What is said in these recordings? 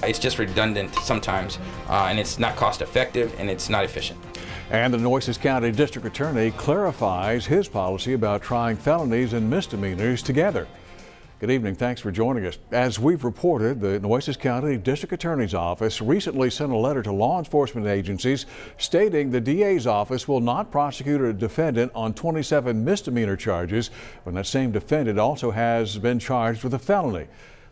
It's just redundant sometimes, and it's not cost effective and it's not efficient. And the Nueces County District Attorney clarifies his policy about trying felonies and misdemeanors together. Good evening. Thanks for joining us. As we've reported, the Nueces County District Attorney's Office recently sent a letter to law enforcement agencies stating the DA's office will not prosecute a defendant on 27 misdemeanor charges when that same defendant also has been charged with a felony.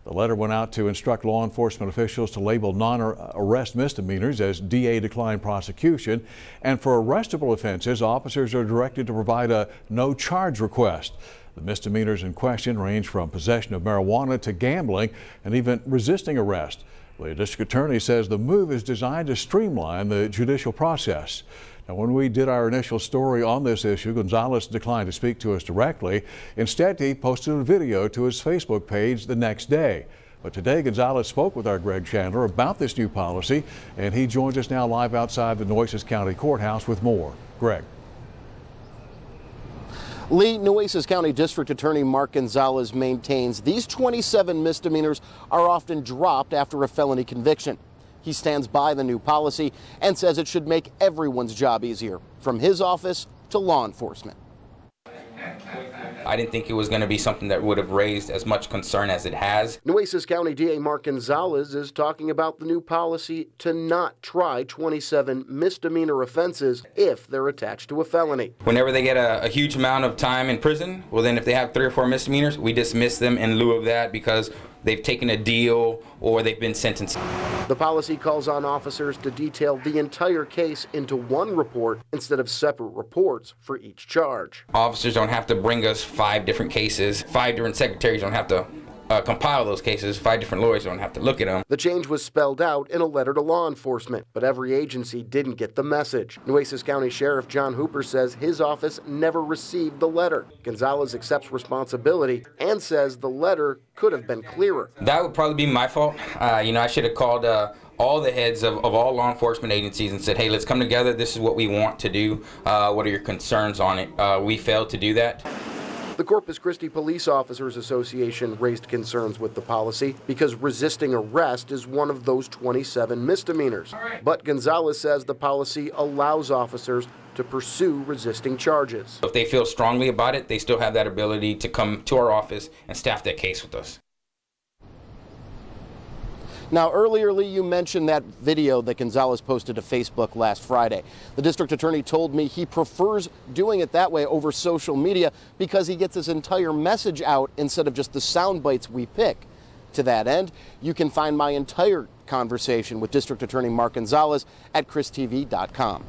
The letter went out to instruct law enforcement officials to label non-arrest misdemeanors as DA declined prosecution, and for arrestable offenses, officers are directed to provide a no charge request. The misdemeanors in question range from possession of marijuana to gambling and even resisting arrest. The district attorney says the move is designed to streamline the judicial process. Now, when we did our initial story on this issue, Gonzalez declined to speak to us directly. Instead, he posted a video to his Facebook page the next day. But today, Gonzalez spoke with our Greg Chandler about this new policy, and he joins us now live outside the Nueces County Courthouse with more. Greg. Lee, Nueces County District Attorney Mark Gonzalez maintains these 27 misdemeanors are often dropped after a felony conviction. He stands by the new policy and says it should make everyone's job easier, from his office to law enforcement. I didn't think it was going to be something that would have raised as much concern as it has. Nueces County DA Mark Gonzalez is talking about the new policy to not try 27 misdemeanor offenses if they're attached to a felony. Whenever they get a huge amount of time in prison, well, then if they have 3 or 4 misdemeanors, we dismiss them in lieu of that because they've taken a deal or they've been sentenced. The policy calls on officers to detail the entire case into one report instead of separate reports for each charge. Officers don't have to bring us 5 different cases. 5 different secretaries don't have to compile those cases. 5 different lawyers don't have to look at them. The change was spelled out in a letter to law enforcement, but every agency didn't get the message. Nueces County Sheriff John Hooper says his office never received the letter. Gonzalez accepts responsibility and says the letter could have been clearer. That would probably be my fault. I should have called all the heads of all law enforcement agencies and said, hey, let's come together. This is what we want to do. What are your concerns on it? We failed to do that. The Corpus Christi Police Officers Association raised concerns with the policy because resisting arrest is one of those 27 misdemeanors. But Gonzalez says the policy allows officers to pursue resisting charges. If they feel strongly about it, they still have that ability to come to our office and staff that case with us. Now, earlier, Lee, you mentioned that video that Gonzalez posted to Facebook last Friday. The district attorney told me he prefers doing it that way over social media because he gets his entire message out instead of just the sound bites we pick. To that end, you can find my entire conversation with District Attorney Mark Gonzalez at christv.com.